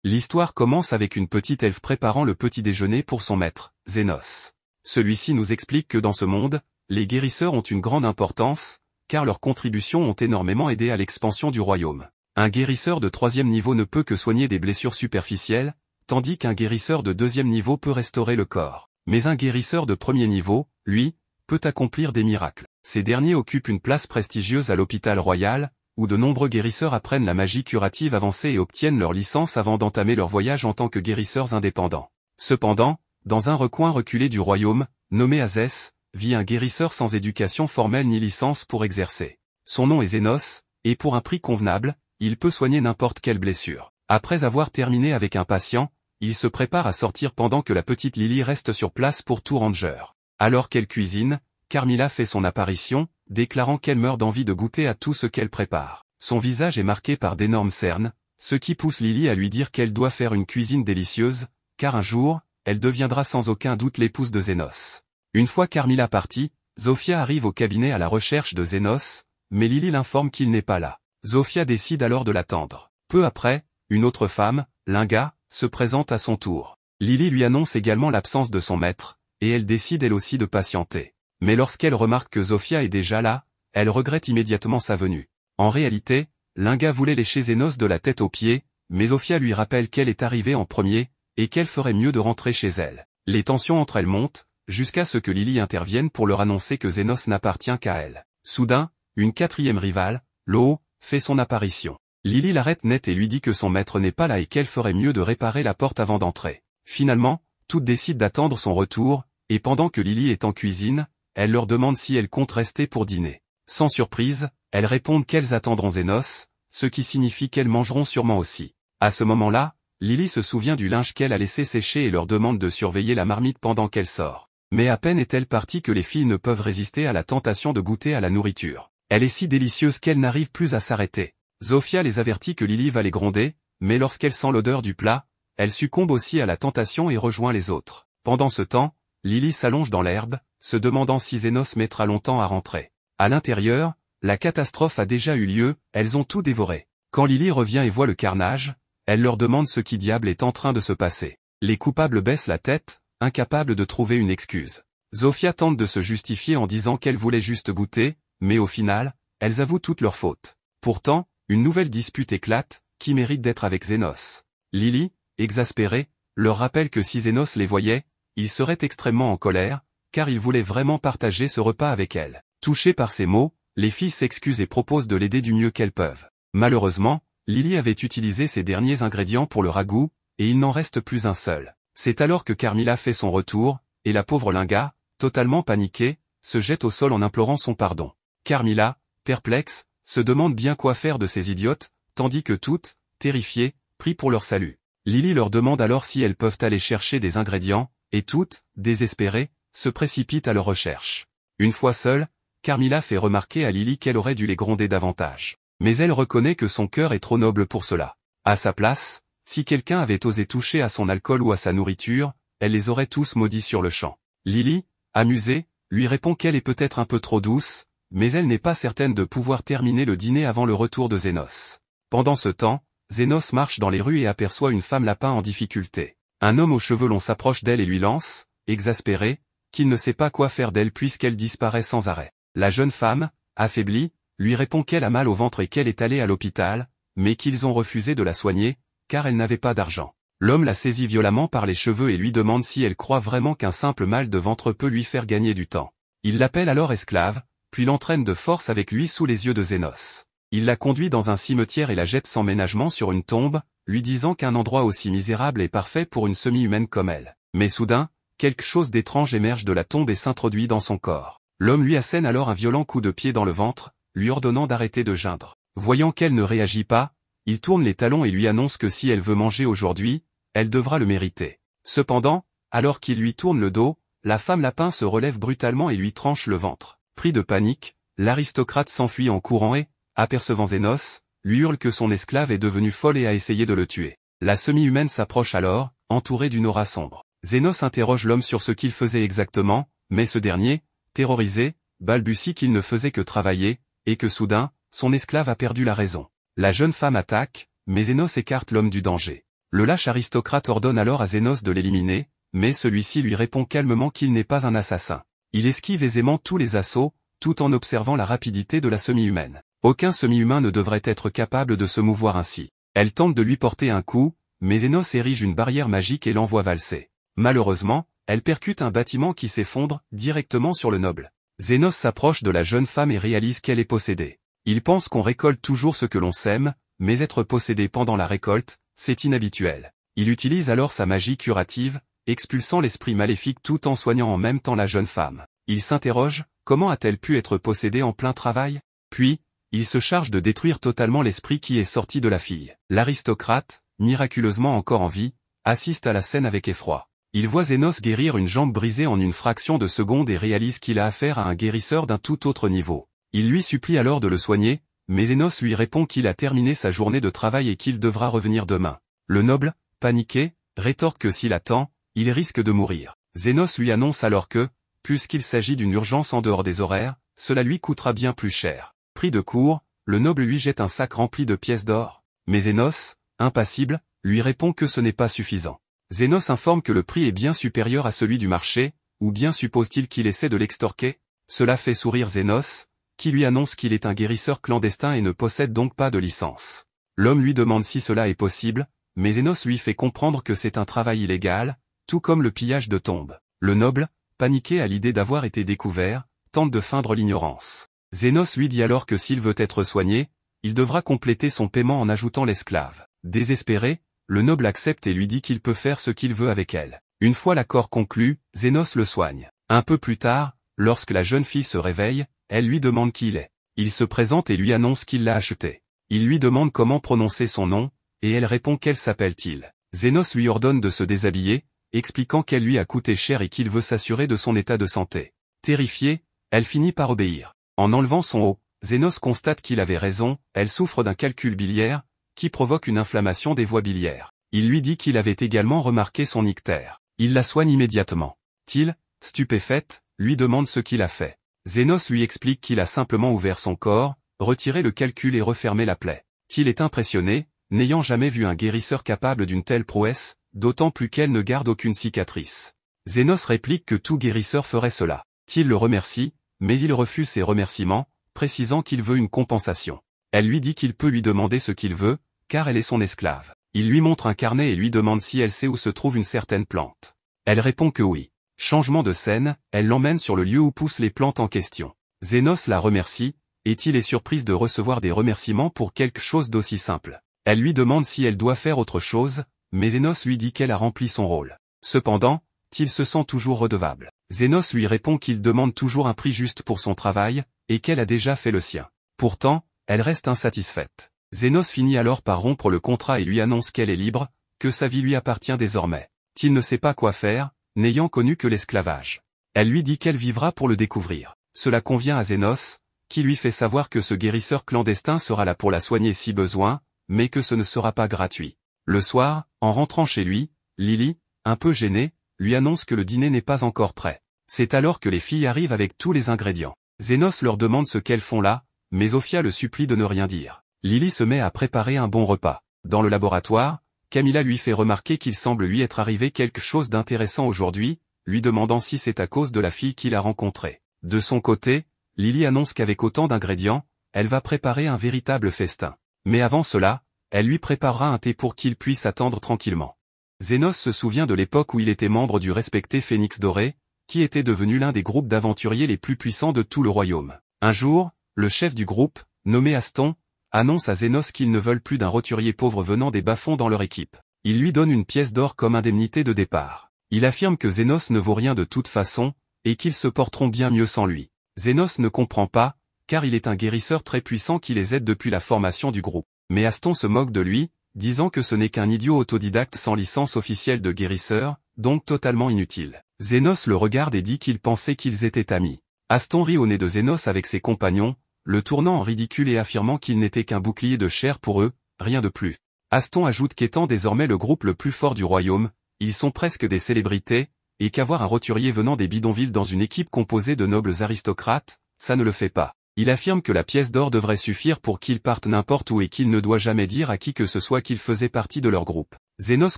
L'histoire commence avec une petite elfe préparant le petit déjeuner pour son maître, Zénos. Celui-ci nous explique que dans ce monde, les guérisseurs ont une grande importance, car leurs contributions ont énormément aidé à l'expansion du royaume. Un guérisseur de 3e niveau ne peut que soigner des blessures superficielles, tandis qu'un guérisseur de 2e niveau peut restaurer le corps. Mais un guérisseur de 1er niveau, lui, peut accomplir des miracles. Ces derniers occupent une place prestigieuse à l'hôpital royal, où de nombreux guérisseurs apprennent la magie curative avancée et obtiennent leur licence avant d'entamer leur voyage en tant que guérisseurs indépendants. Cependant, dans un recoin reculé du royaume, nommé Azès, vit un guérisseur sans éducation formelle ni licence pour exercer. Son nom est Zénos, et pour un prix convenable, il peut soigner n'importe quelle blessure. Après avoir terminé avec un patient, il se prépare à sortir pendant que la petite Lily reste sur place pour tout ranger. Alors qu'elle cuisine, Carmilla fait son apparition, déclarant qu'elle meurt d'envie de goûter à tout ce qu'elle prépare. Son visage est marqué par d'énormes cernes, ce qui pousse Lily à lui dire qu'elle doit faire une cuisine délicieuse, car un jour, elle deviendra sans aucun doute l'épouse de Zénos. Une fois Carmilla partie, Zofia arrive au cabinet à la recherche de Zénos, mais Lily l'informe qu'il n'est pas là. Zofia décide alors de l'attendre. Peu après, une autre femme, Linga, se présente à son tour. Lily lui annonce également l'absence de son maître, et elle décide elle aussi de patienter. Mais lorsqu'elle remarque que Zofia est déjà là, elle regrette immédiatement sa venue. En réalité, Linga voulait lécher Zénos de la tête aux pieds, mais Zofia lui rappelle qu'elle est arrivée en premier, et qu'elle ferait mieux de rentrer chez elle. Les tensions entre elles montent, jusqu'à ce que Lily intervienne pour leur annoncer que Zénos n'appartient qu'à elle. Soudain, une 4e rivale, Lo, fait son apparition. Lily l'arrête net et lui dit que son maître n'est pas là et qu'elle ferait mieux de réparer la porte avant d'entrer. Finalement, toutes décident d'attendre son retour, et pendant que Lily est en cuisine, elle leur demande si elles comptent rester pour dîner. Sans surprise, elles répondent qu'elles attendront Zénos, ce qui signifie qu'elles mangeront sûrement aussi. À ce moment-là, Lily se souvient du linge qu'elle a laissé sécher et leur demande de surveiller la marmite pendant qu'elle sort. Mais à peine est-elle partie que les filles ne peuvent résister à la tentation de goûter à la nourriture. Elle est si délicieuse qu'elles n'arrivent plus à s'arrêter. Zofia les avertit que Lily va les gronder, mais lorsqu'elle sent l'odeur du plat, elle succombe aussi à la tentation et rejoint les autres. Pendant ce temps, Lily s'allonge dans l'herbe, se demandant si Zénos mettra longtemps à rentrer. À l'intérieur, la catastrophe a déjà eu lieu, elles ont tout dévoré. Quand Lily revient et voit le carnage, elle leur demande ce qui diable est en train de se passer. Les coupables baissent la tête, incapables de trouver une excuse. Zofia tente de se justifier en disant qu'elle voulait juste goûter, mais au final, elles avouent toutes leurs fautes. Pourtant, une nouvelle dispute éclate, qui mérite d'être avec Zénos. Lily, exaspérée, leur rappelle que si Zénos les voyait, il serait extrêmement en colère, car il voulait vraiment partager ce repas avec elle. Touchées par ces mots, les filles s'excusent et proposent de l'aider du mieux qu'elles peuvent. Malheureusement, Lily avait utilisé ses derniers ingrédients pour le ragoût, et il n'en reste plus un seul. C'est alors que Carmilla fait son retour, et la pauvre Linga, totalement paniquée, se jette au sol en implorant son pardon. Carmilla, perplexe, se demande bien quoi faire de ces idiotes, tandis que toutes, terrifiées, prient pour leur salut. Lily leur demande alors si elles peuvent aller chercher des ingrédients, et toutes, désespérées, se précipitent à leur recherche. Une fois seule, Carmilla fait remarquer à Lily qu'elle aurait dû les gronder davantage. Mais elle reconnaît que son cœur est trop noble pour cela. À sa place, si quelqu'un avait osé toucher à son alcool ou à sa nourriture, elle les aurait tous maudits sur le champ. Lily, amusée, lui répond qu'elle est peut-être un peu trop douce, mais elle n'est pas certaine de pouvoir terminer le dîner avant le retour de Zénos. Pendant ce temps, Zénos marche dans les rues et aperçoit une femme lapin en difficulté. Un homme aux cheveux longs s'approche d'elle et lui lance, exaspéré, qu'il ne sait pas quoi faire d'elle puisqu'elle disparaît sans arrêt. La jeune femme, affaiblie, lui répond qu'elle a mal au ventre et qu'elle est allée à l'hôpital, mais qu'ils ont refusé de la soigner, car elle n'avait pas d'argent. L'homme la saisit violemment par les cheveux et lui demande si elle croit vraiment qu'un simple mal de ventre peut lui faire gagner du temps. Il l'appelle alors esclave, puis l'entraîne de force avec lui sous les yeux de Zénos. Il la conduit dans un cimetière et la jette sans ménagement sur une tombe, lui disant qu'un endroit aussi misérable est parfait pour une semi-humaine comme elle. Mais soudain, quelque chose d'étrange émerge de la tombe et s'introduit dans son corps. L'homme lui assène alors un violent coup de pied dans le ventre, lui ordonnant d'arrêter de geindre. Voyant qu'elle ne réagit pas, il tourne les talons et lui annonce que si elle veut manger aujourd'hui, elle devra le mériter. Cependant, alors qu'il lui tourne le dos, la femme lapin se relève brutalement et lui tranche le ventre. Pris de panique, l'aristocrate s'enfuit en courant et, apercevant Zénos, lui hurle que son esclave est devenue folle et a essayé de le tuer. La semi-humaine s'approche alors, entourée d'une aura sombre. Zénos interroge l'homme sur ce qu'il faisait exactement, mais ce dernier, terrorisé, balbutie qu'il ne faisait que travailler, et que soudain, son esclave a perdu la raison. La jeune femme attaque, mais Zénos écarte l'homme du danger. Le lâche aristocrate ordonne alors à Zénos de l'éliminer, mais celui-ci lui répond calmement qu'il n'est pas un assassin. Il esquive aisément tous les assauts, tout en observant la rapidité de la semi-humaine. Aucun semi-humain ne devrait être capable de se mouvoir ainsi. Elle tente de lui porter un coup, mais Zénos érige une barrière magique et l'envoie valser. Malheureusement, elle percute un bâtiment qui s'effondre directement sur le noble. Zénos s'approche de la jeune femme et réalise qu'elle est possédée. Il pense qu'on récolte toujours ce que l'on sème, mais être possédé pendant la récolte, c'est inhabituel. Il utilise alors sa magie curative, expulsant l'esprit maléfique tout en soignant en même temps la jeune femme. Il s'interroge, comment a-t-elle pu être possédée en plein travail? Puis, il se charge de détruire totalement l'esprit qui est sorti de la fille. L'aristocrate, miraculeusement encore en vie, assiste à la scène avec effroi. Il voit Zénos guérir une jambe brisée en une fraction de seconde et réalise qu'il a affaire à un guérisseur d'un tout autre niveau. Il lui supplie alors de le soigner, mais Zénos lui répond qu'il a terminé sa journée de travail et qu'il devra revenir demain. Le noble, paniqué, rétorque que s'il attend, il risque de mourir. Zénos lui annonce alors que, puisqu'il s'agit d'une urgence en dehors des horaires, cela lui coûtera bien plus cher. Pris de court, le noble lui jette un sac rempli de pièces d'or. Mais Zénos, impassible, lui répond que ce n'est pas suffisant. Zénos informe que le prix est bien supérieur à celui du marché, ou bien suppose-t-il qu'il essaie de l'extorquer? Cela fait sourire Zénos, qui lui annonce qu'il est un guérisseur clandestin et ne possède donc pas de licence. L'homme lui demande si cela est possible, mais Zénos lui fait comprendre que c'est un travail illégal, tout comme le pillage de tombes. Le noble, paniqué à l'idée d'avoir été découvert, tente de feindre l'ignorance. Zénos lui dit alors que s'il veut être soigné, il devra compléter son paiement en ajoutant l'esclave. Désespéré, le noble accepte et lui dit qu'il peut faire ce qu'il veut avec elle. Une fois l'accord conclu, Zénos le soigne. Un peu plus tard, lorsque la jeune fille se réveille, elle lui demande qui il est. Il se présente et lui annonce qu'il l'a acheté. Il lui demande comment prononcer son nom, et elle répond qu'elle s'appelle-t-il. Zénos lui ordonne de se déshabiller, expliquant qu'elle lui a coûté cher et qu'il veut s'assurer de son état de santé. Terrifiée, elle finit par obéir. En enlevant son haut, Zénos constate qu'il avait raison, elle souffre d'un calcul biliaire, qui provoque une inflammation des voies biliaires. Il lui dit qu'il avait également remarqué son ictère. Il la soigne immédiatement. Till, stupéfaite, lui demande ce qu'il a fait. Zénos lui explique qu'il a simplement ouvert son corps, retiré le calcul et refermé la plaie. Till est impressionné, n'ayant jamais vu un guérisseur capable d'une telle prouesse, d'autant plus qu'elle ne garde aucune cicatrice. Zénos réplique que tout guérisseur ferait cela. Till le remercie, mais il refuse ses remerciements, précisant qu'il veut une compensation. Elle lui dit qu'il peut lui demander ce qu'il veut, car elle est son esclave. Il lui montre un carnet et lui demande si elle sait où se trouve une certaine plante. Elle répond que oui. Changement de scène, elle l'emmène sur le lieu où poussent les plantes en question. Zénos la remercie, et Till est surprise de recevoir des remerciements pour quelque chose d'aussi simple. Elle lui demande si elle doit faire autre chose, mais Zénos lui dit qu'elle a rempli son rôle. Cependant, Till se sent toujours redevable. Zénos lui répond qu'il demande toujours un prix juste pour son travail, et qu'elle a déjà fait le sien. Pourtant, elle reste insatisfaite. Zénos finit alors par rompre le contrat et lui annonce qu'elle est libre, que sa vie lui appartient désormais. Till ne sait pas quoi faire, n'ayant connu que l'esclavage. Elle lui dit qu'elle vivra pour le découvrir. Cela convient à Zénos, qui lui fait savoir que ce guérisseur clandestin sera là pour la soigner si besoin, mais que ce ne sera pas gratuit. Le soir, en rentrant chez lui, Lily, un peu gênée, lui annonce que le dîner n'est pas encore prêt. C'est alors que les filles arrivent avec tous les ingrédients. Zénos leur demande ce qu'elles font là, mais Ophia le supplie de ne rien dire. Lily se met à préparer un bon repas. Dans le laboratoire, Camilla lui fait remarquer qu'il semble lui être arrivé quelque chose d'intéressant aujourd'hui, lui demandant si c'est à cause de la fille qu'il a rencontrée. De son côté, Lily annonce qu'avec autant d'ingrédients, elle va préparer un véritable festin. Mais avant cela, elle lui préparera un thé pour qu'il puisse attendre tranquillement. Zénos se souvient de l'époque où il était membre du respecté Phénix Doré, qui était devenu l'un des groupes d'aventuriers les plus puissants de tout le royaume. Un jour, le chef du groupe, nommé Aston, annonce à Zénos qu'ils ne veulent plus d'un roturier pauvre venant des bas-fonds dans leur équipe. Il lui donne une pièce d'or comme indemnité de départ. Il affirme que Zénos ne vaut rien de toute façon, et qu'ils se porteront bien mieux sans lui. Zénos ne comprend pas, car il est un guérisseur très puissant qui les aide depuis la formation du groupe. Mais Aston se moque de lui, disant que ce n'est qu'un idiot autodidacte sans licence officielle de guérisseur, donc totalement inutile. Zénos le regarde et dit qu'il pensait qu'ils étaient amis. Aston rit au nez de Zénos avec ses compagnons, le tournant en ridicule et affirmant qu'il n'était qu'un bouclier de chair pour eux, rien de plus. Aston ajoute qu'étant désormais le groupe le plus fort du royaume, ils sont presque des célébrités, et qu'avoir un roturier venant des bidonvilles dans une équipe composée de nobles aristocrates, ça ne le fait pas. Il affirme que la pièce d'or devrait suffire pour qu'il parte n'importe où et qu'il ne doit jamais dire à qui que ce soit qu'il faisait partie de leur groupe. Zénos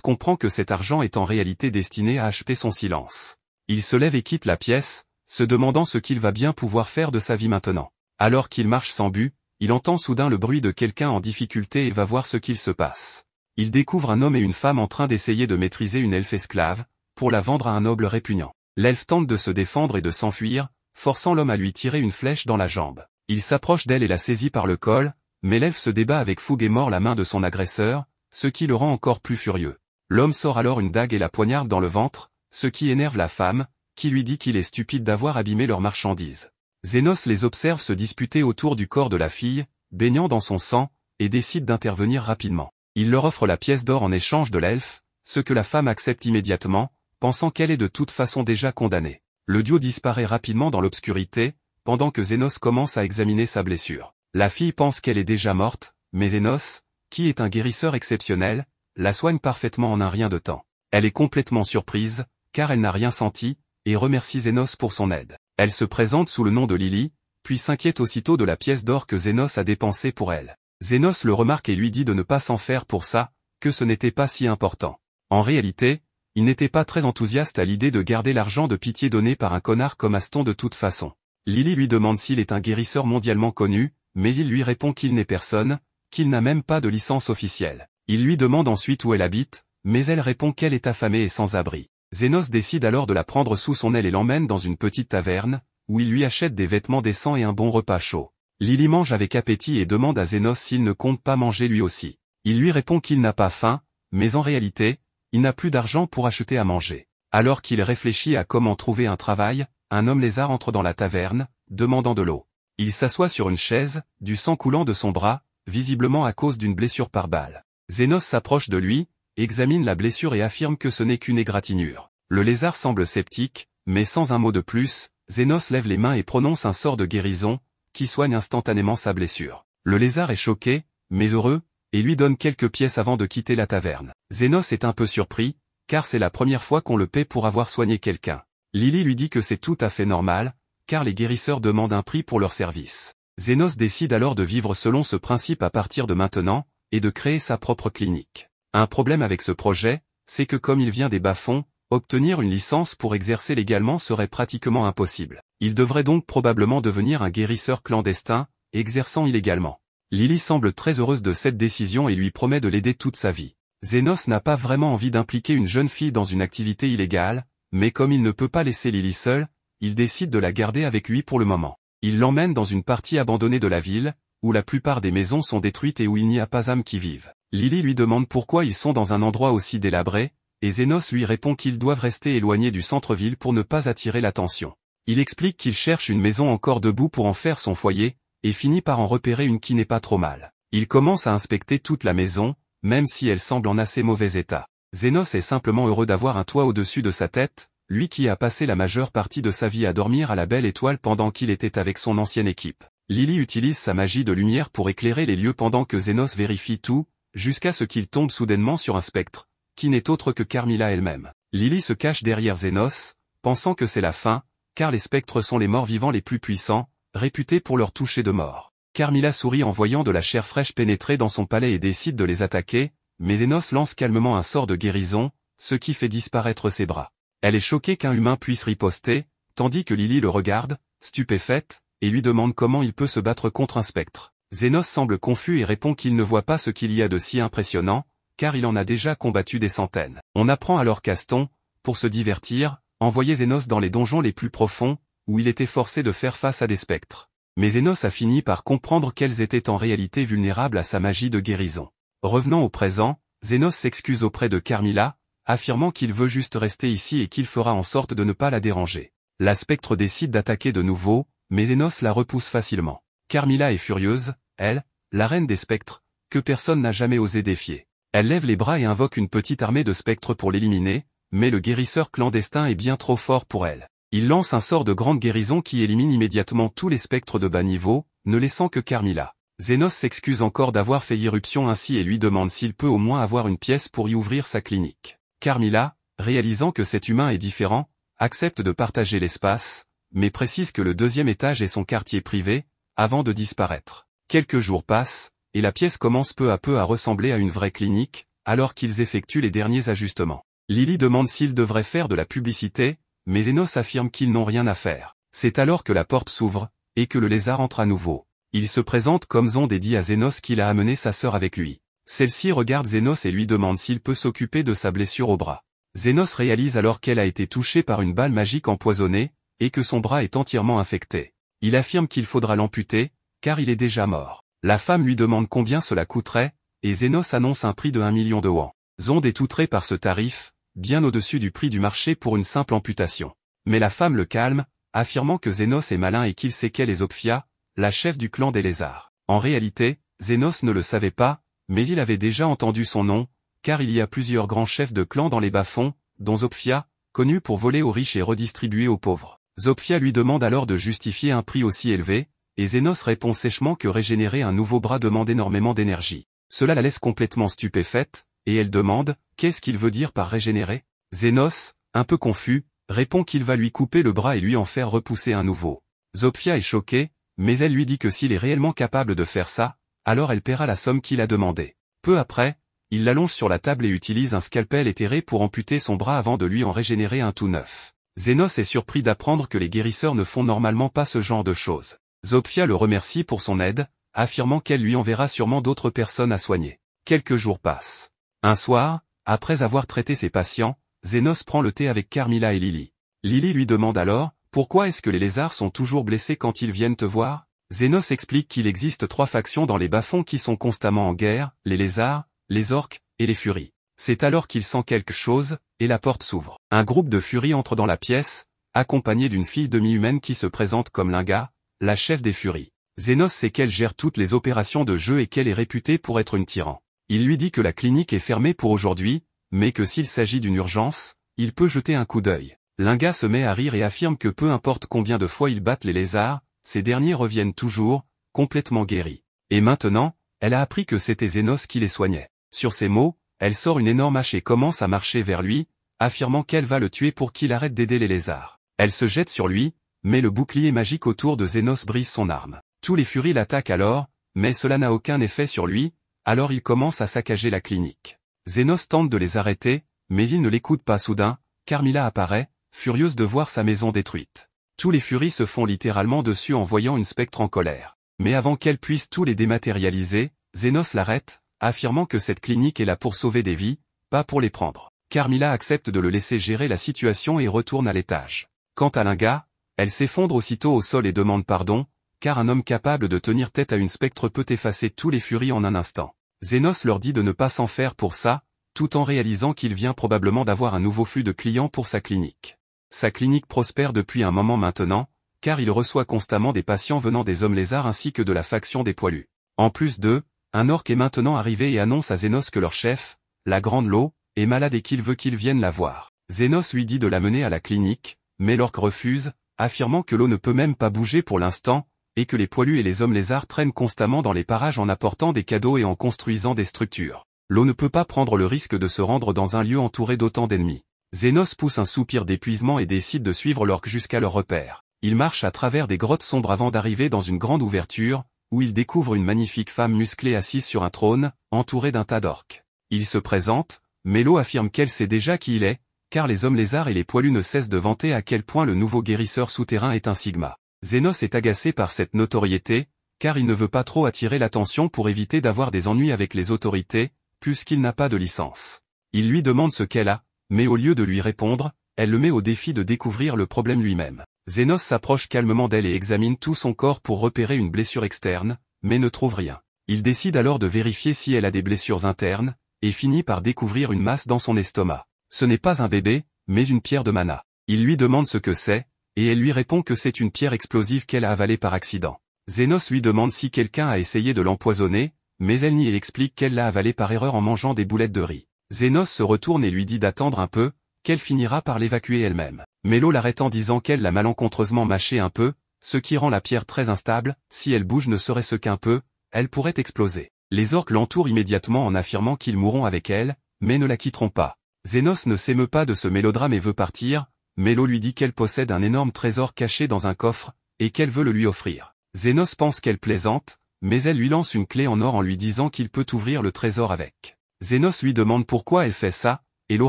comprend que cet argent est en réalité destiné à acheter son silence. Il se lève et quitte la pièce, se demandant ce qu'il va bien pouvoir faire de sa vie maintenant. Alors qu'il marche sans but, il entend soudain le bruit de quelqu'un en difficulté et va voir ce qu'il se passe. Il découvre un homme et une femme en train d'essayer de maîtriser une elfe esclave, pour la vendre à un noble répugnant. L'elfe tente de se défendre et de s'enfuir, forçant l'homme à lui tirer une flèche dans la jambe. Il s'approche d'elle et la saisit par le col, mais l'elfe se débat avec fougue et mord la main de son agresseur, ce qui le rend encore plus furieux. L'homme sort alors une dague et la poignarde dans le ventre, ce qui énerve la femme, qui lui dit qu'il est stupide d'avoir abîmé leurs marchandises. Zénos les observe se disputer autour du corps de la fille, baignant dans son sang, et décide d'intervenir rapidement. Il leur offre la pièce d'or en échange de l'elfe, ce que la femme accepte immédiatement, pensant qu'elle est de toute façon déjà condamnée. Le duo disparaît rapidement dans l'obscurité, pendant que Zénos commence à examiner sa blessure. La fille pense qu'elle est déjà morte, mais Zénos, qui est un guérisseur exceptionnel, la soigne parfaitement en un rien de temps. Elle est complètement surprise, car elle n'a rien senti, et remercie Zénos pour son aide. Elle se présente sous le nom de Lily, puis s'inquiète aussitôt de la pièce d'or que Zénos a dépensée pour elle. Zénos le remarque et lui dit de ne pas s'en faire pour ça, que ce n'était pas si important. En réalité, il n'était pas très enthousiaste à l'idée de garder l'argent de pitié donné par un connard comme Aston de toute façon. Lily lui demande s'il est un guérisseur mondialement connu, mais il lui répond qu'il n'est personne, qu'il n'a même pas de licence officielle. Il lui demande ensuite où elle habite, mais elle répond qu'elle est affamée et sans abri. Zénos décide alors de la prendre sous son aile et l'emmène dans une petite taverne, où il lui achète des vêtements décents et un bon repas chaud. Lily mange avec appétit et demande à Zénos s'il ne compte pas manger lui aussi. Il lui répond qu'il n'a pas faim, mais en réalité, il n'a plus d'argent pour acheter à manger. Alors qu'il réfléchit à comment trouver un travail, un homme lézard entre dans la taverne, demandant de l'eau. Il s'assoit sur une chaise, du sang coulant de son bras, visiblement à cause d'une blessure par balle. Zénos s'approche de lui, examine la blessure et affirme que ce n'est qu'une égratignure. Le lézard semble sceptique, mais sans un mot de plus, Zénos lève les mains et prononce un sort de guérison, qui soigne instantanément sa blessure. Le lézard est choqué, mais heureux, et lui donne quelques pièces avant de quitter la taverne. Zénos est un peu surpris, car c'est la première fois qu'on le paie pour avoir soigné quelqu'un. Lily lui dit que c'est tout à fait normal, car les guérisseurs demandent un prix pour leur service. Zénos décide alors de vivre selon ce principe à partir de maintenant, et de créer sa propre clinique. Un problème avec ce projet, c'est que comme il vient des bas-fonds, obtenir une licence pour exercer légalement serait pratiquement impossible. Il devrait donc probablement devenir un guérisseur clandestin, exerçant illégalement. Lily semble très heureuse de cette décision et lui promet de l'aider toute sa vie. Zénos n'a pas vraiment envie d'impliquer une jeune fille dans une activité illégale, mais comme il ne peut pas laisser Lily seule, il décide de la garder avec lui pour le moment. Il l'emmène dans une partie abandonnée de la ville, où la plupart des maisons sont détruites et où il n'y a pas âme qui vive. Lily lui demande pourquoi ils sont dans un endroit aussi délabré, et Zénos lui répond qu'ils doivent rester éloignés du centre-ville pour ne pas attirer l'attention. Il explique qu'il cherche une maison encore debout pour en faire son foyer, et finit par en repérer une qui n'est pas trop mal. Il commence à inspecter toute la maison, même si elle semble en assez mauvais état. Zénos est simplement heureux d'avoir un toit au-dessus de sa tête, lui qui a passé la majeure partie de sa vie à dormir à la belle étoile pendant qu'il était avec son ancienne équipe. Lily utilise sa magie de lumière pour éclairer les lieux pendant que Zénos vérifie tout, jusqu'à ce qu'il tombe soudainement sur un spectre, qui n'est autre que Carmilla elle-même. Lily se cache derrière Zénos, pensant que c'est la fin, car les spectres sont les morts vivants les plus puissants, réputés pour leur toucher de mort. Carmilla sourit en voyant de la chair fraîche pénétrer dans son palais et décide de les attaquer, mais Zénos lance calmement un sort de guérison, ce qui fait disparaître ses bras. Elle est choquée qu'un humain puisse riposter, tandis que Lily le regarde, stupéfaite, et lui demande comment il peut se battre contre un spectre. Zénos semble confus et répond qu'il ne voit pas ce qu'il y a de si impressionnant, car il en a déjà combattu des centaines. On apprend alors qu'Aston, pour se divertir, envoyait Zénos dans les donjons les plus profonds, où il était forcé de faire face à des spectres. Mais Zénos a fini par comprendre qu'elles étaient en réalité vulnérables à sa magie de guérison. Revenant au présent, Zénos s'excuse auprès de Carmilla, affirmant qu'il veut juste rester ici et qu'il fera en sorte de ne pas la déranger. La spectre décide d'attaquer de nouveau, mais Zénos la repousse facilement. Carmilla est furieuse, elle, la reine des spectres, que personne n'a jamais osé défier. Elle lève les bras et invoque une petite armée de spectres pour l'éliminer, mais le guérisseur clandestin est bien trop fort pour elle. Il lance un sort de grande guérison qui élimine immédiatement tous les spectres de bas niveau, ne laissant que Carmilla. Zénos s'excuse encore d'avoir fait irruption ainsi et lui demande s'il peut au moins avoir une pièce pour y ouvrir sa clinique. Carmilla, réalisant que cet humain est différent, accepte de partager l'espace, mais précise que le deuxième étage est son quartier privé, avant de disparaître. Quelques jours passent, et la pièce commence peu à peu à ressembler à une vraie clinique, alors qu'ils effectuent les derniers ajustements. Lily demande s'ils devraient faire de la publicité, mais Zénos affirme qu'ils n'ont rien à faire. C'est alors que la porte s'ouvre, et que le lézard entre à nouveau. Il se présente comme Zonde et dit à Zénos qu'il a amené sa sœur avec lui. Celle-ci regarde Zénos et lui demande s'il peut s'occuper de sa blessure au bras. Zénos réalise alors qu'elle a été touchée par une balle magique empoisonnée, et que son bras est entièrement infecté. Il affirme qu'il faudra l'amputer, car il est déjà mort. La femme lui demande combien cela coûterait, et Zénos annonce un prix de 1 million de won. Zonde est outré par ce tarif, bien au-dessus du prix du marché pour une simple amputation. Mais la femme le calme, affirmant que Zénos est malin et qu'il sait qu'elle est Zopfia, la chef du clan des lézards. En réalité, Zénos ne le savait pas, mais il avait déjà entendu son nom, car il y a plusieurs grands chefs de clan dans les bas-fonds, dont Zopfia, connu pour voler aux riches et redistribuer aux pauvres. Zopfia lui demande alors de justifier un prix aussi élevé, et Zénos répond sèchement que régénérer un nouveau bras demande énormément d'énergie. Cela la laisse complètement stupéfaite, et elle demande « Qu'est-ce qu'il veut dire par régénérer ?» Zénos, un peu confus, répond qu'il va lui couper le bras et lui en faire repousser un nouveau. Zopfia est choquée, mais elle lui dit que s'il est réellement capable de faire ça, alors elle paiera la somme qu'il a demandée. Peu après, il l'allonge sur la table et utilise un scalpel éthéré pour amputer son bras avant de lui en régénérer un tout neuf. Zénos est surpris d'apprendre que les guérisseurs ne font normalement pas ce genre de choses. Zopfia le remercie pour son aide, affirmant qu'elle lui enverra sûrement d'autres personnes à soigner. Quelques jours passent. Un soir, après avoir traité ses patients, Zénos prend le thé avec Carmilla et Lily. Lily lui demande alors « Pourquoi est-ce que les lézards sont toujours blessés quand ils viennent te voir ?» Zénos explique qu'il existe 3 factions dans les bas-fonds qui sont constamment en guerre, les lézards, les orques, et les furies. C'est alors qu'il sent quelque chose, et la porte s'ouvre. Un groupe de furies entre dans la pièce, accompagné d'une fille demi-humaine qui se présente comme Linga, la chef des furies. Zénos sait qu'elle gère toutes les opérations de jeu et qu'elle est réputée pour être une tyran. Il lui dit que la clinique est fermée pour aujourd'hui, mais que s'il s'agit d'une urgence, il peut jeter un coup d'œil. Linga se met à rire et affirme que peu importe combien de fois ils battent les lézards, ces derniers reviennent toujours, complètement guéris. Et maintenant, elle a appris que c'était Zénos qui les soignait. Sur ces mots, elle sort une énorme hache et commence à marcher vers lui, affirmant qu'elle va le tuer pour qu'il arrête d'aider les lézards. Elle se jette sur lui, mais le bouclier magique autour de Zénos brise son arme. Tous les furies l'attaquent alors, mais cela n'a aucun effet sur lui, alors il commence à saccager la clinique. Zénos tente de les arrêter, mais il ne l'écoute pas. Soudain, Carmilla apparaît, furieuse de voir sa maison détruite. Tous les furies se font littéralement dessus en voyant une spectre en colère. Mais avant qu'elle puisse tous les dématérialiser, Zénos l'arrête, affirmant que cette clinique est là pour sauver des vies, pas pour les prendre. Carmilla accepte de le laisser gérer la situation et retourne à l'étage. Quant à Linga, elle s'effondre aussitôt au sol et demande pardon, car un homme capable de tenir tête à une spectre peut effacer tous les furies en un instant. Zénos leur dit de ne pas s'en faire pour ça, tout en réalisant qu'il vient probablement d'avoir un nouveau flux de clients pour sa clinique. Sa clinique prospère depuis un moment maintenant, car il reçoit constamment des patients venant des hommes lézards ainsi que de la faction des poilus. En plus d'eux, un orc est maintenant arrivé et annonce à Zénos que leur chef, la Grande Lo, est malade et qu'il veut qu'il vienne la voir. Zénos lui dit de l'amener à la clinique, mais l'orc refuse, affirmant que Lo ne peut même pas bouger pour l'instant, et que les poilus et les hommes lézards traînent constamment dans les parages en apportant des cadeaux et en construisant des structures. Lo ne peut pas prendre le risque de se rendre dans un lieu entouré d'autant d'ennemis. Zénos pousse un soupir d'épuisement et décide de suivre l'orc jusqu'à leur repère. Il marche à travers des grottes sombres avant d'arriver dans une grande ouverture, où il découvre une magnifique femme musclée assise sur un trône, entourée d'un tas d'orques. Il se présente, mais Lo affirme qu'elle sait déjà qui il est, car les hommes lézards et les poilus ne cessent de vanter à quel point le nouveau guérisseur souterrain est un Sigma. Zénos est agacé par cette notoriété, car il ne veut pas trop attirer l'attention pour éviter d'avoir des ennuis avec les autorités, puisqu'il n'a pas de licence. Il lui demande ce qu'elle a, mais au lieu de lui répondre, elle le met au défi de découvrir le problème lui-même. Zénos s'approche calmement d'elle et examine tout son corps pour repérer une blessure externe, mais ne trouve rien. Il décide alors de vérifier si elle a des blessures internes, et finit par découvrir une masse dans son estomac. Ce n'est pas un bébé, mais une pierre de mana. Il lui demande ce que c'est, et elle lui répond que c'est une pierre explosive qu'elle a avalée par accident. Zénos lui demande si quelqu'un a essayé de l'empoisonner, mais elle nie et explique qu'elle l'a avalée par erreur en mangeant des boulettes de riz. Zénos se retourne et lui dit d'attendre un peu, qu'elle finira par l'évacuer elle-même. Mais Lo l'arrête en disant qu'elle l'a malencontreusement mâché un peu, ce qui rend la pierre très instable, si elle bouge ne serait-ce qu'un peu, elle pourrait exploser. Les orques l'entourent immédiatement en affirmant qu'ils mourront avec elle, mais ne la quitteront pas. Zénos ne s'émeut pas de ce mélodrame et veut partir, mais Lo lui dit qu'elle possède un énorme trésor caché dans un coffre, et qu'elle veut le lui offrir. Zénos pense qu'elle plaisante, mais elle lui lance une clé en or en lui disant qu'il peut ouvrir le trésor avec. Zénos lui demande pourquoi elle fait ça, et Lo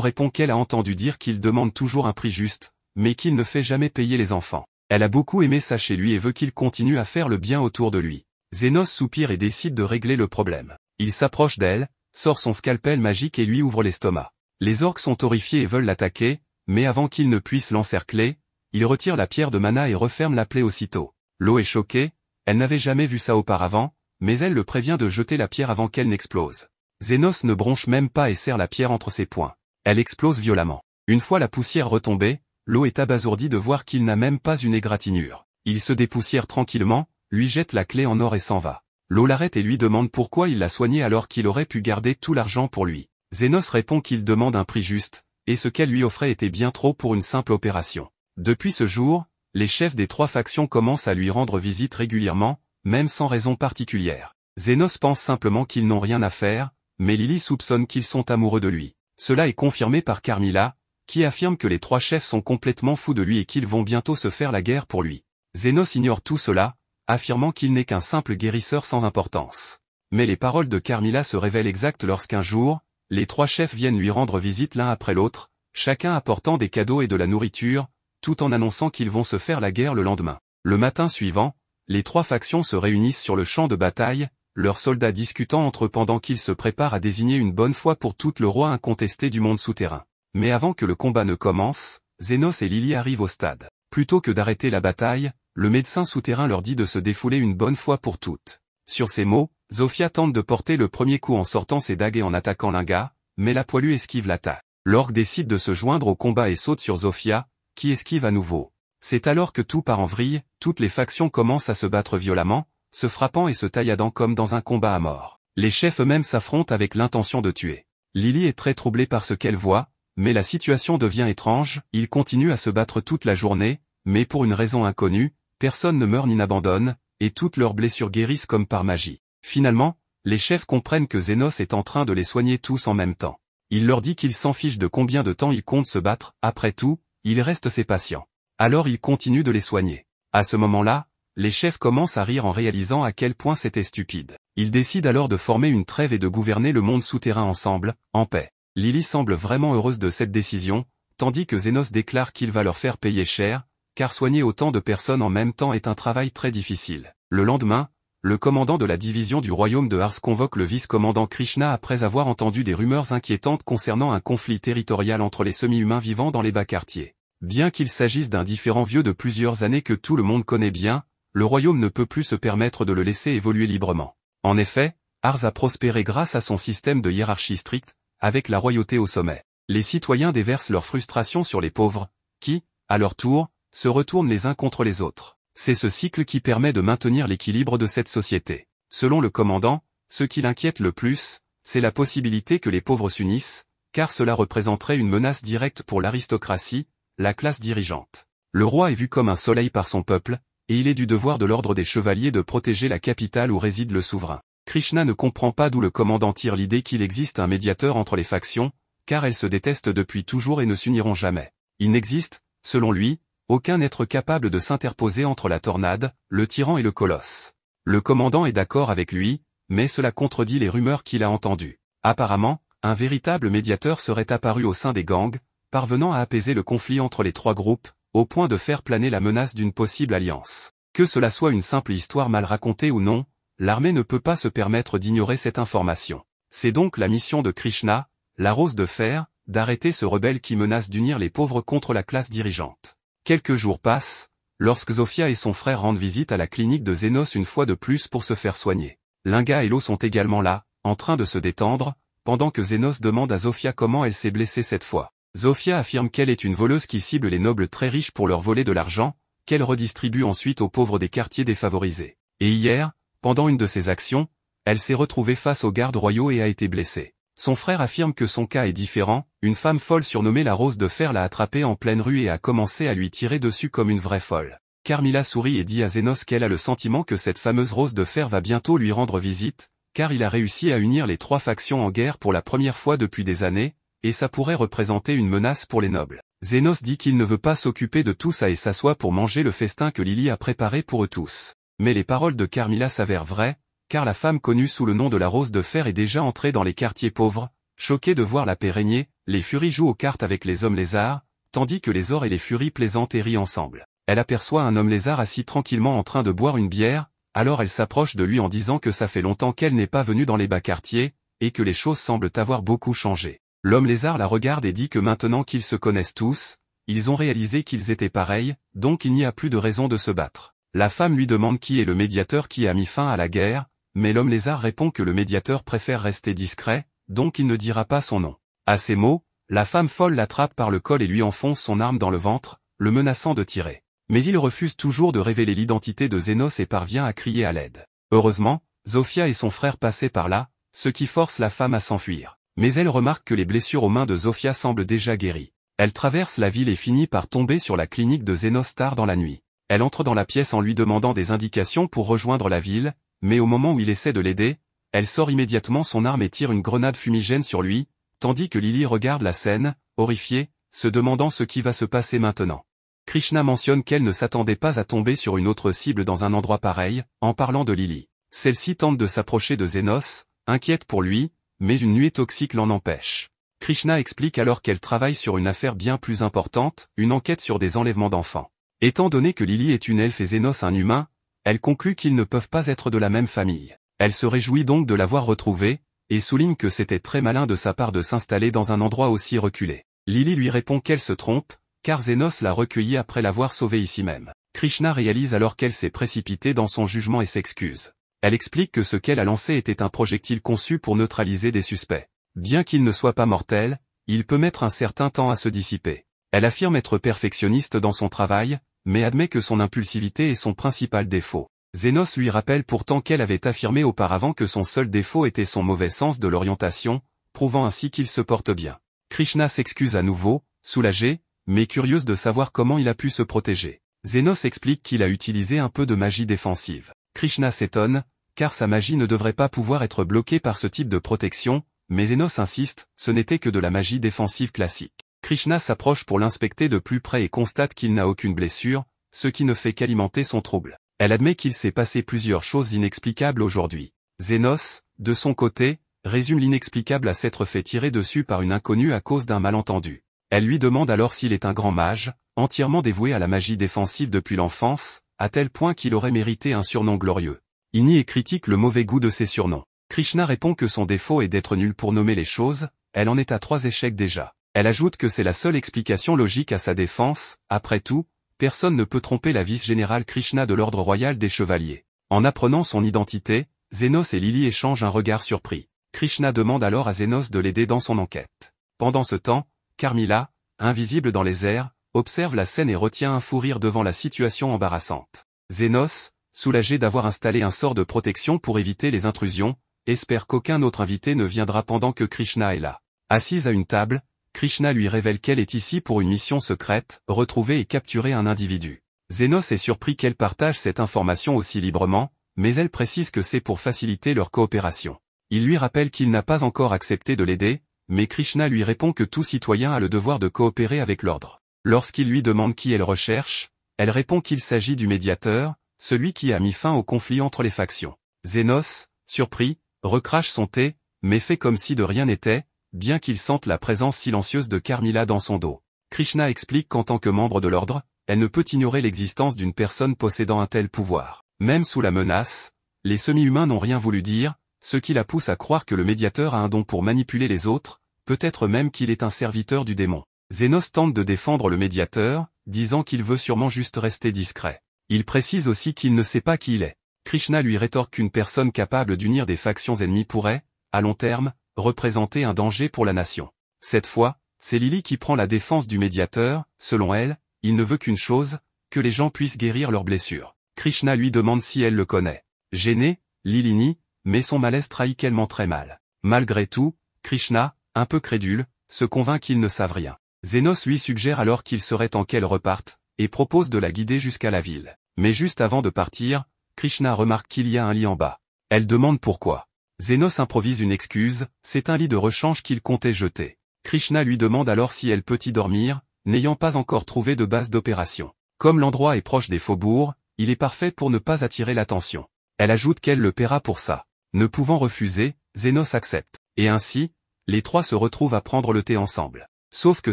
répond qu'elle a entendu dire qu'il demande toujours un prix juste, mais qu'il ne fait jamais payer les enfants. Elle a beaucoup aimé ça chez lui et veut qu'il continue à faire le bien autour de lui. Zénos soupire et décide de régler le problème. Il s'approche d'elle, sort son scalpel magique et lui ouvre l'estomac. Les orques sont horrifiés et veulent l'attaquer, mais avant qu'il ne puisse l'encercler, il retire la pierre de mana et referme la plaie aussitôt. Lo est choquée, elle n'avait jamais vu ça auparavant, mais elle le prévient de jeter la pierre avant qu'elle n'explose. Zénos ne bronche même pas et serre la pierre entre ses poings. Elle explose violemment. Une fois la poussière retombée, Lo est abasourdi de voir qu'il n'a même pas une égratignure. Il se dépoussière tranquillement, lui jette la clé en or et s'en va. Lo l'arrête et lui demande pourquoi il l'a soigné alors qu'il aurait pu garder tout l'argent pour lui. Zénos répond qu'il demande un prix juste, et ce qu'elle lui offrait était bien trop pour une simple opération. Depuis ce jour, les chefs des 3 factions commencent à lui rendre visite régulièrement, même sans raison particulière. Zénos pense simplement qu'ils n'ont rien à faire, mais Lily soupçonne qu'ils sont amoureux de lui. Cela est confirmé par Carmilla, qui affirme que les 3 chefs sont complètement fous de lui et qu'ils vont bientôt se faire la guerre pour lui. Zénos ignore tout cela, affirmant qu'il n'est qu'un simple guérisseur sans importance. Mais les paroles de Carmilla se révèlent exactes lorsqu'un jour, les 3 chefs viennent lui rendre visite l'un après l'autre, chacun apportant des cadeaux et de la nourriture, tout en annonçant qu'ils vont se faire la guerre le lendemain. Le matin suivant, les 3 factions se réunissent sur le champ de bataille, leurs soldats discutant entre eux pendant qu'ils se préparent à désigner une bonne fois pour toutes le roi incontesté du monde souterrain. Mais avant que le combat ne commence, Zénos et Lily arrivent au stade. Plutôt que d'arrêter la bataille, le médecin souterrain leur dit de se défouler une bonne fois pour toutes. Sur ces mots, Zofia tente de porter le premier coup en sortant ses dagues et en attaquant Linga, mais la poilue esquive l'attaque. L'orque décide de se joindre au combat et saute sur Zofia, qui esquive à nouveau. C'est alors que tout part en vrille, toutes les factions commencent à se battre violemment, se frappant et se tailladant comme dans un combat à mort. Les chefs eux-mêmes s'affrontent avec l'intention de tuer. Lily est très troublée par ce qu'elle voit, mais la situation devient étrange, ils continuent à se battre toute la journée, mais pour une raison inconnue, personne ne meurt ni n'abandonne, et toutes leurs blessures guérissent comme par magie. Finalement, les chefs comprennent que Zénos est en train de les soigner tous en même temps. Il leur dit qu'il s'en fiche de combien de temps ils comptent se battre, après tout, il reste ses patients. Alors il continue de les soigner. À ce moment-là, les chefs commencent à rire en réalisant à quel point c'était stupide. Ils décident alors de former une trêve et de gouverner le monde souterrain ensemble, en paix. Lily semble vraiment heureuse de cette décision, tandis que Zénos déclare qu'il va leur faire payer cher, car soigner autant de personnes en même temps est un travail très difficile. Le lendemain, le commandant de la division du royaume de Ars convoque le vice-commandant Krishna après avoir entendu des rumeurs inquiétantes concernant un conflit territorial entre les semi-humains vivant dans les bas quartiers. Bien qu'il s'agisse d'un différend vieux de plusieurs années que tout le monde connaît bien, le royaume ne peut plus se permettre de le laisser évoluer librement. En effet, Ars a prospéré grâce à son système de hiérarchie stricte, avec la royauté au sommet. Les citoyens déversent leur frustration sur les pauvres, qui, à leur tour, se retournent les uns contre les autres. C'est ce cycle qui permet de maintenir l'équilibre de cette société. Selon le commandant, ce qui l'inquiète le plus, c'est la possibilité que les pauvres s'unissent, car cela représenterait une menace directe pour l'aristocratie, la classe dirigeante. Le roi est vu comme un soleil par son peuple, et il est du devoir de l'ordre des chevaliers de protéger la capitale où réside le souverain. Krishna ne comprend pas d'où le commandant tire l'idée qu'il existe un médiateur entre les factions, car elles se détestent depuis toujours et ne s'uniront jamais. Il n'existe, selon lui, aucun être capable de s'interposer entre la tornade, le tyran et le colosse. Le commandant est d'accord avec lui, mais cela contredit les rumeurs qu'il a entendues. Apparemment, un véritable médiateur serait apparu au sein des gangs, parvenant à apaiser le conflit entre les 3 groupes, au point de faire planer la menace d'une possible alliance. Que cela soit une simple histoire mal racontée ou non, l'armée ne peut pas se permettre d'ignorer cette information. C'est donc la mission de Krishna, la rose de fer, d'arrêter ce rebelle qui menace d'unir les pauvres contre la classe dirigeante. Quelques jours passent, lorsque Zofia et son frère rendent visite à la clinique de Zénos une fois de plus pour se faire soigner. Linga et Lo sont également là, en train de se détendre, pendant que Zénos demande à Zofia comment elle s'est blessée cette fois. Zofia affirme qu'elle est une voleuse qui cible les nobles très riches pour leur voler de l'argent, qu'elle redistribue ensuite aux pauvres des quartiers défavorisés. Et hier, pendant une de ses actions, elle s'est retrouvée face aux gardes royaux et a été blessée. Son frère affirme que son cas est différent, une femme folle surnommée la Rose de Fer l'a attrapée en pleine rue et a commencé à lui tirer dessus comme une vraie folle. Carmilla sourit et dit à Zénos qu'elle a le sentiment que cette fameuse Rose de Fer va bientôt lui rendre visite, car il a réussi à unir les 3 factions en guerre pour la première fois depuis des années, et ça pourrait représenter une menace pour les nobles. Zénos dit qu'il ne veut pas s'occuper de tout ça et s'assoit pour manger le festin que Lily a préparé pour eux tous. Mais les paroles de Carmilla s'avèrent vraies, car la femme connue sous le nom de la Rose de Fer est déjà entrée dans les quartiers pauvres, Choqués de voir la paix régner, les furies jouent aux cartes avec les hommes lézards, tandis que les ors et les furies plaisantent et rient ensemble. Elle aperçoit un homme lézard assis tranquillement en train de boire une bière, alors elle s'approche de lui en disant que ça fait longtemps qu'elle n'est pas venue dans les bas quartiers, et que les choses semblent avoir beaucoup changé. L'homme lézard la regarde et dit que maintenant qu'ils se connaissent tous, ils ont réalisé qu'ils étaient pareils, donc il n'y a plus de raison de se battre. La femme lui demande qui est le médiateur qui a mis fin à la guerre, mais l'homme lézard répond que le médiateur préfère rester discret, donc il ne dira pas son nom. À ces mots, la femme folle l'attrape par le col et lui enfonce son arme dans le ventre, le menaçant de tirer. Mais il refuse toujours de révéler l'identité de Zénos et parvient à crier à l'aide. Heureusement, Zofia et son frère passaient par là, ce qui force la femme à s'enfuir. Mais elle remarque que les blessures aux mains de Zofia semblent déjà guéries. Elle traverse la ville et finit par tomber sur la clinique de Zénos tard dans la nuit. Elle entre dans la pièce en lui demandant des indications pour rejoindre la ville, mais au moment où il essaie de l'aider, elle sort immédiatement son arme et tire une grenade fumigène sur lui, tandis que Lily regarde la scène, horrifiée, se demandant ce qui va se passer maintenant. Krishna mentionne qu'elle ne s'attendait pas à tomber sur une autre cible dans un endroit pareil, en parlant de Lily. Celle-ci tente de s'approcher de Zénos, inquiète pour lui, mais une nuée toxique l'en empêche. Krishna explique alors qu'elle travaille sur une affaire bien plus importante, une enquête sur des enlèvements d'enfants. Étant donné que Lily est une elfe et Zénos un humain, elle conclut qu'ils ne peuvent pas être de la même famille. Elle se réjouit donc de l'avoir retrouvé, et souligne que c'était très malin de sa part de s'installer dans un endroit aussi reculé. Lily lui répond qu'elle se trompe, car Zénos l'a recueillie après l'avoir sauvée ici même. Krishna réalise alors qu'elle s'est précipitée dans son jugement et s'excuse. Elle explique que ce qu'elle a lancé était un projectile conçu pour neutraliser des suspects. Bien qu'il ne soit pas mortel, il peut mettre un certain temps à se dissiper. Elle affirme être perfectionniste dans son travail, mais admet que son impulsivité est son principal défaut. Zénos lui rappelle pourtant qu'elle avait affirmé auparavant que son seul défaut était son mauvais sens de l'orientation, prouvant ainsi qu'il se porte bien. Krishna s'excuse à nouveau, soulagée, mais curieuse de savoir comment il a pu se protéger. Zénos explique qu'il a utilisé un peu de magie défensive. Krishna s'étonne, car sa magie ne devrait pas pouvoir être bloquée par ce type de protection, mais Zénos insiste, ce n'était que de la magie défensive classique. Krishna s'approche pour l'inspecter de plus près et constate qu'il n'a aucune blessure, ce qui ne fait qu'alimenter son trouble. Elle admet qu'il s'est passé plusieurs choses inexplicables aujourd'hui. Zénos, de son côté, résume l'inexplicable à s'être fait tirer dessus par une inconnue à cause d'un malentendu. Elle lui demande alors s'il est un grand mage, entièrement dévoué à la magie défensive depuis l'enfance, à tel point qu'il aurait mérité un surnom glorieux. Il nie et critique le mauvais goût de ses surnoms. Krishna répond que son défaut est d'être nul pour nommer les choses, elle en est à 3 échecs déjà. Elle ajoute que c'est la seule explication logique à sa défense, après tout, personne ne peut tromper la vice-générale Krishna de l'ordre royal des chevaliers. En apprenant son identité, Zénos et Lily échangent un regard surpris. Krishna demande alors à Zénos de l'aider dans son enquête. Pendant ce temps, Carmilla, invisible dans les airs, observe la scène et retient un fou rire devant la situation embarrassante. Zénos, soulagé d'avoir installé un sort de protection pour éviter les intrusions, espère qu'aucun autre invité ne viendra pendant que Krishna est là. Assise à une table, Krishna lui révèle qu'elle est ici pour une mission secrète, retrouver et capturer un individu. Zénos est surpris qu'elle partage cette information aussi librement, mais elle précise que c'est pour faciliter leur coopération. Il lui rappelle qu'il n'a pas encore accepté de l'aider, mais Krishna lui répond que tout citoyen a le devoir de coopérer avec l'ordre. Lorsqu'il lui demande qui elle recherche, elle répond qu'il s'agit du médiateur, celui qui a mis fin au conflit entre les factions. Zénos, surpris, recrache son thé, mais fait comme si de rien n'était, bien qu'il sente la présence silencieuse de Carmilla dans son dos. Krishna explique qu'en tant que membre de l'ordre, elle ne peut ignorer l'existence d'une personne possédant un tel pouvoir. Même sous la menace, les semi-humains n'ont rien voulu dire, ce qui la pousse à croire que le médiateur a un don pour manipuler les autres, peut-être même qu'il est un serviteur du démon. Zénos tente de défendre le médiateur, disant qu'il veut sûrement juste rester discret. Il précise aussi qu'il ne sait pas qui il est. Krishna lui rétorque qu'une personne capable d'unir des factions ennemies pourrait, à long terme, représenter un danger pour la nation. Cette fois, c'est Lily qui prend la défense du médiateur, selon elle, il ne veut qu'une chose, que les gens puissent guérir leurs blessures. Krishna lui demande si elle le connaît. Gênée, Lily nie, mais son malaise trahit qu'elle ment très mal. Malgré tout, Krishna, un peu crédule, se convainc qu'ils ne savent rien. Zénos lui suggère alors qu'il serait temps qu'elle reparte, et propose de la guider jusqu'à la ville. Mais juste avant de partir, Krishna remarque qu'il y a un lit en bas. Elle demande pourquoi. Zénos improvise une excuse, c'est un lit de rechange qu'il comptait jeter. Krishna lui demande alors si elle peut y dormir, n'ayant pas encore trouvé de base d'opération. Comme l'endroit est proche des faubourgs, il est parfait pour ne pas attirer l'attention. Elle ajoute qu'elle le paiera pour ça. Ne pouvant refuser, Zénos accepte. Et ainsi, Les trois se retrouvent à prendre le thé ensemble. Sauf que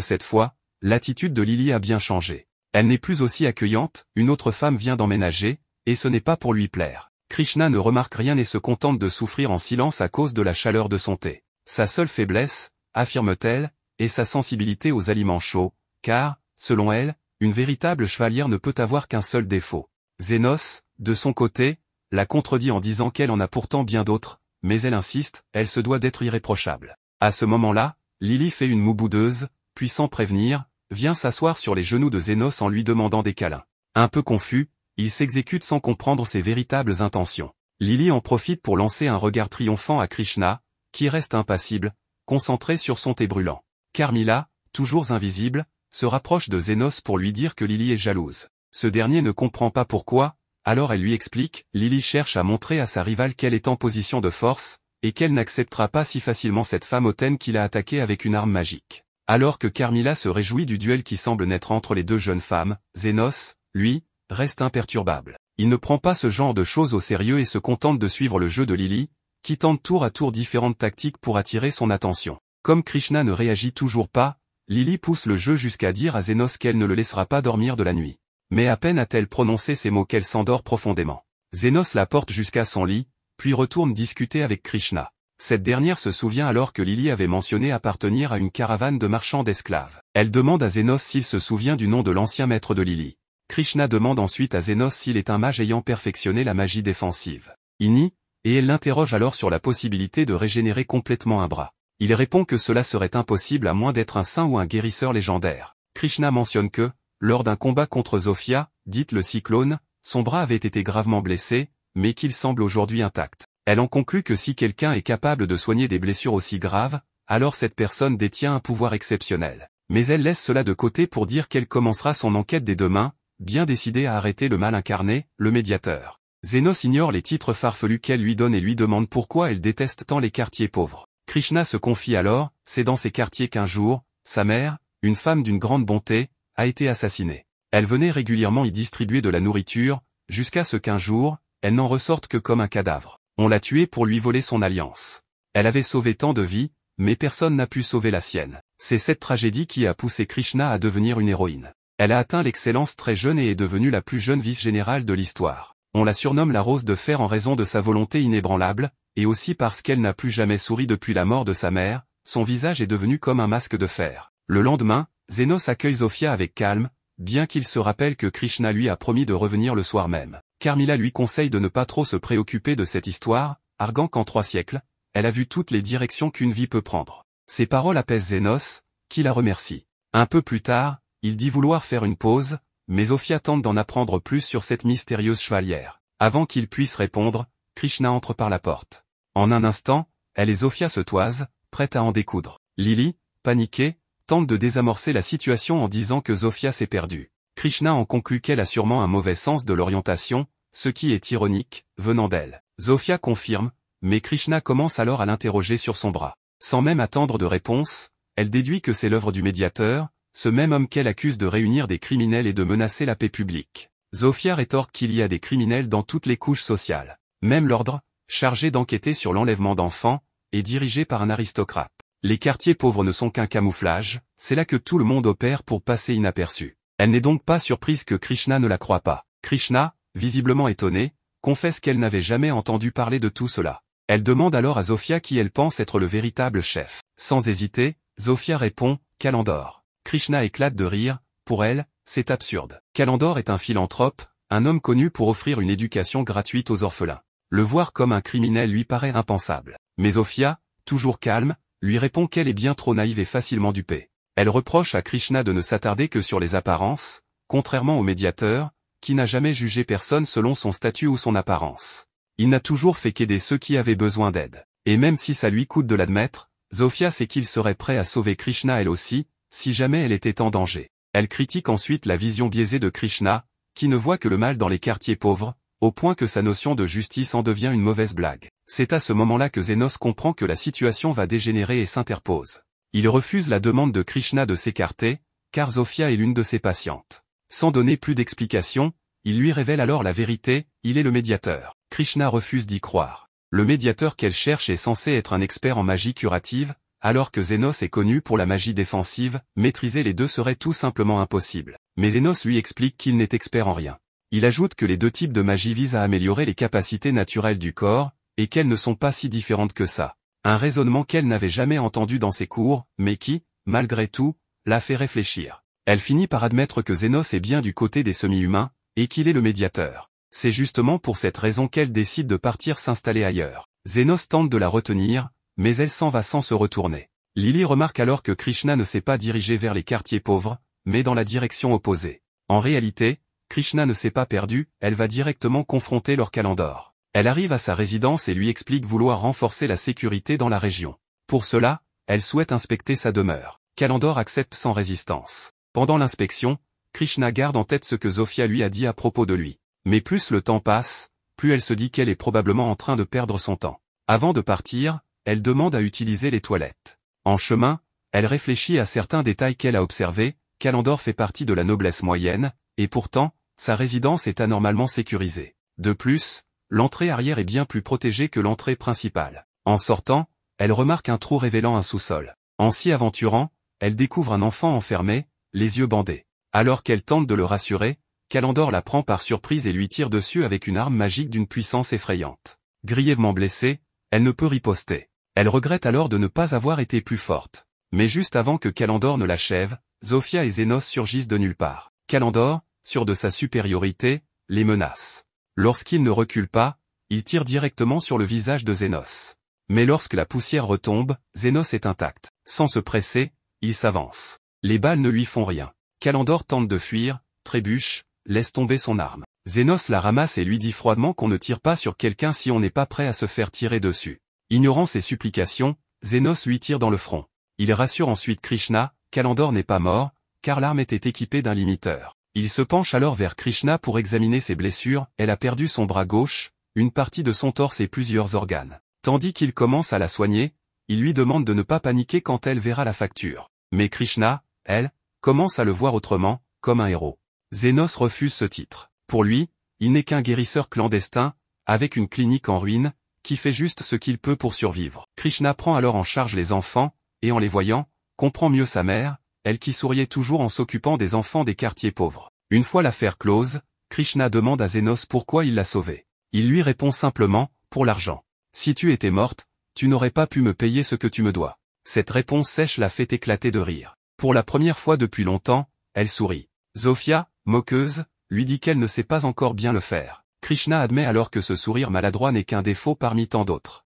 cette fois, l'attitude de Lily a bien changé. Elle n'est plus aussi accueillante, une autre femme vient d'emménager, et ce n'est pas pour lui plaire. Krishna ne remarque rien et se contente de souffrir en silence à cause de la chaleur de son thé. Sa seule faiblesse, affirme-t-elle, est sa sensibilité aux aliments chauds, car, selon elle, une véritable chevalière ne peut avoir qu'un seul défaut. Zénos, de son côté, la contredit en disant qu'elle en a pourtant bien d'autres, mais elle insiste, elle se doit d'être irréprochable. À ce moment-là, Lily fait une moue boudeuse, puis sans prévenir, vient s'asseoir sur les genoux de Zénos en lui demandant des câlins. Un peu confus, il s'exécute sans comprendre ses véritables intentions. Lily en profite pour lancer un regard triomphant à Krishna, qui reste impassible, concentré sur son thé brûlant. Carmilla, toujours invisible, se rapproche de Zénos pour lui dire que Lily est jalouse. Ce dernier ne comprend pas pourquoi, alors elle lui explique, Lily cherche à montrer à sa rivale qu'elle est en position de force, et qu'elle n'acceptera pas si facilement cette femme hautaine qui l'a attaquée avec une arme magique. Alors que Carmilla se réjouit du duel qui semble naître entre les deux jeunes femmes, Zénos, lui, reste imperturbable. Il ne prend pas ce genre de choses au sérieux et se contente de suivre le jeu de Lily, qui tente tour à tour différentes tactiques pour attirer son attention. Comme Krishna ne réagit toujours pas, Lily pousse le jeu jusqu'à dire à Zénos qu'elle ne le laissera pas dormir de la nuit. Mais à peine a-t-elle prononcé ces mots qu'elle s'endort profondément. Zénos la porte jusqu'à son lit, puis retourne discuter avec Krishna. Cette dernière se souvient alors que Lily avait mentionné appartenir à une caravane de marchands d'esclaves. Elle demande à Zénos s'il se souvient du nom de l'ancien maître de Lily. Krishna demande ensuite à Zénos s'il est un mage ayant perfectionné la magie défensive. Il nie, et elle l'interroge alors sur la possibilité de régénérer complètement un bras. Il répond que cela serait impossible à moins d'être un saint ou un guérisseur légendaire. Krishna mentionne que, lors d'un combat contre Zofia, dite le cyclone, son bras avait été gravement blessé, mais qu'il semble aujourd'hui intact. Elle en conclut que si quelqu'un est capable de soigner des blessures aussi graves, alors cette personne détient un pouvoir exceptionnel. Mais elle laisse cela de côté pour dire qu'elle commencera son enquête dès demain, bien décidée à arrêter le mal incarné, le médiateur. Zénos ignore les titres farfelus qu'elle lui donne et lui demande pourquoi elle déteste tant les quartiers pauvres. Krishna se confie alors, c'est dans ces quartiers qu'un jour, sa mère, une femme d'une grande bonté, a été assassinée. Elle venait régulièrement y distribuer de la nourriture, jusqu'à ce qu'un jour, elle n'en ressorte que comme un cadavre. On l'a tuée pour lui voler son alliance. Elle avait sauvé tant de vies, mais personne n'a pu sauver la sienne. C'est cette tragédie qui a poussé Krishna à devenir une héroïne. Elle a atteint l'excellence très jeune et est devenue la plus jeune vice-générale de l'histoire. On la surnomme la Rose de Fer en raison de sa volonté inébranlable, et aussi parce qu'elle n'a plus jamais souri depuis la mort de sa mère, son visage est devenu comme un masque de fer. Le lendemain, Zénos accueille Zofia avec calme, bien qu'il se rappelle que Krishna lui a promis de revenir le soir même. Carmilla lui conseille de ne pas trop se préoccuper de cette histoire, arguant qu'en 3 siècles, elle a vu toutes les directions qu'une vie peut prendre. Ces paroles apaisent Zénos, qui la remercie. Un peu plus tard, il dit vouloir faire une pause, mais Zofia tente d'en apprendre plus sur cette mystérieuse chevalière. Avant qu'il puisse répondre, Krishna entre par la porte. En un instant, elle et Zofia se toisent, prête à en découdre. Lily, paniquée, tente de désamorcer la situation en disant que Zofia s'est perdue. Krishna en conclut qu'elle a sûrement un mauvais sens de l'orientation, ce qui est ironique, venant d'elle. Zofia confirme, mais Krishna commence alors à l'interroger sur son bras. Sans même attendre de réponse, elle déduit que c'est l'œuvre du médiateur, ce même homme qu'elle accuse de réunir des criminels et de menacer la paix publique. Zofia rétorque qu'il y a des criminels dans toutes les couches sociales. Même l'ordre, chargé d'enquêter sur l'enlèvement d'enfants, est dirigé par un aristocrate. Les quartiers pauvres ne sont qu'un camouflage, c'est là que tout le monde opère pour passer inaperçu. Elle n'est donc pas surprise que Krishna ne la croie pas. Krishna, visiblement étonné, confesse qu'elle n'avait jamais entendu parler de tout cela. Elle demande alors à Zofia qui elle pense être le véritable chef. Sans hésiter, Zofia répond, Kalandor. Krishna éclate de rire, pour elle, c'est absurde. Kalandor est un philanthrope, un homme connu pour offrir une éducation gratuite aux orphelins. Le voir comme un criminel lui paraît impensable. Mais Zofia, toujours calme, lui répond qu'elle est bien trop naïve et facilement dupée. Elle reproche à Krishna de ne s'attarder que sur les apparences, contrairement au médiateur, qui n'a jamais jugé personne selon son statut ou son apparence. Il n'a toujours fait qu'aider ceux qui avaient besoin d'aide. Et même si ça lui coûte de l'admettre, Zofia sait qu'il serait prêt à sauver Krishna elle aussi, si jamais elle était en danger. Elle critique ensuite la vision biaisée de Krishna, qui ne voit que le mal dans les quartiers pauvres, au point que sa notion de justice en devient une mauvaise blague. C'est à ce moment-là que Zénos comprend que la situation va dégénérer et s'interpose. Il refuse la demande de Krishna de s'écarter, car Zofia est l'une de ses patientes. Sans donner plus d'explications, il lui révèle alors la vérité, il est le médiateur. Krishna refuse d'y croire. Le médiateur qu'elle cherche est censé être un expert en magie curative, alors que Zénos est connu pour la magie défensive, maîtriser les deux serait tout simplement impossible. Mais Zénos lui explique qu'il n'est expert en rien. Il ajoute que les deux types de magie visent à améliorer les capacités naturelles du corps, et qu'elles ne sont pas si différentes que ça. Un raisonnement qu'elle n'avait jamais entendu dans ses cours, mais qui, malgré tout, la fait réfléchir. Elle finit par admettre que Zénos est bien du côté des semi-humains, et qu'il est le médiateur. C'est justement pour cette raison qu'elle décide de partir s'installer ailleurs. Zénos tente de la retenir, mais elle s'en va sans se retourner. Lily remarque alors que Krishna ne s'est pas dirigé vers les quartiers pauvres, mais dans la direction opposée. En réalité, Krishna ne s'est pas perdu, elle va directement confronter Lord Callandor. Elle arrive à sa résidence et lui explique vouloir renforcer la sécurité dans la région. Pour cela, elle souhaite inspecter sa demeure. Callandor accepte sans résistance. Pendant l'inspection, Krishna garde en tête ce que Zofia lui a dit à propos de lui. Mais plus le temps passe, plus elle se dit qu'elle est probablement en train de perdre son temps. Avant de partir, elle demande à utiliser les toilettes. En chemin, elle réfléchit à certains détails qu'elle a observés. Callandor fait partie de la noblesse moyenne, et pourtant, sa résidence est anormalement sécurisée. De plus, l'entrée arrière est bien plus protégée que l'entrée principale. En sortant, elle remarque un trou révélant un sous-sol. En s'y aventurant, elle découvre un enfant enfermé, les yeux bandés. Alors qu'elle tente de le rassurer, Callandor la prend par surprise et lui tire dessus avec une arme magique d'une puissance effrayante. Grièvement blessée, elle ne peut riposter. Elle regrette alors de ne pas avoir été plus forte. Mais juste avant que Callandor ne l'achève, Zofia et Zénos surgissent de nulle part. Callandor, sûr de sa supériorité, les menace. Lorsqu'il ne recule pas, il tire directement sur le visage de Zénos. Mais lorsque la poussière retombe, Zénos est intact. Sans se presser, il s'avance. Les balles ne lui font rien. Callandor tente de fuir, trébuche, laisse tomber son arme. Zénos la ramasse et lui dit froidement qu'on ne tire pas sur quelqu'un si on n'est pas prêt à se faire tirer dessus. Ignorant ses supplications, Zénos lui tire dans le front. Il rassure ensuite Krishna, Callandor n'est pas mort, car l'arme était équipée d'un limiteur. Il se penche alors vers Krishna pour examiner ses blessures, elle a perdu son bras gauche, une partie de son torse et plusieurs organes. Tandis qu'il commence à la soigner, il lui demande de ne pas paniquer quand elle verra la facture. Mais Krishna, elle, commence à le voir autrement, comme un héros. Zénos refuse ce titre. Pour lui, il n'est qu'un guérisseur clandestin, avec une clinique en ruine, qui fait juste ce qu'il peut pour survivre. Krishna prend alors en charge les enfants, et en les voyant, comprend mieux sa mère, elle qui souriait toujours en s'occupant des enfants des quartiers pauvres. Une fois l'affaire close, Krishna demande à Zénos pourquoi il l'a sauvée. Il lui répond simplement, pour l'argent. Si tu étais morte, tu n'aurais pas pu me payer ce que tu me dois. Cette réponse sèche la fait éclater de rire. Pour la première fois depuis longtemps, elle sourit. Zofia, moqueuse, lui dit qu'elle ne sait pas encore bien le faire. Krishna admet alors que ce sourire maladroit n'est qu'un défaut parmi tant d'autres.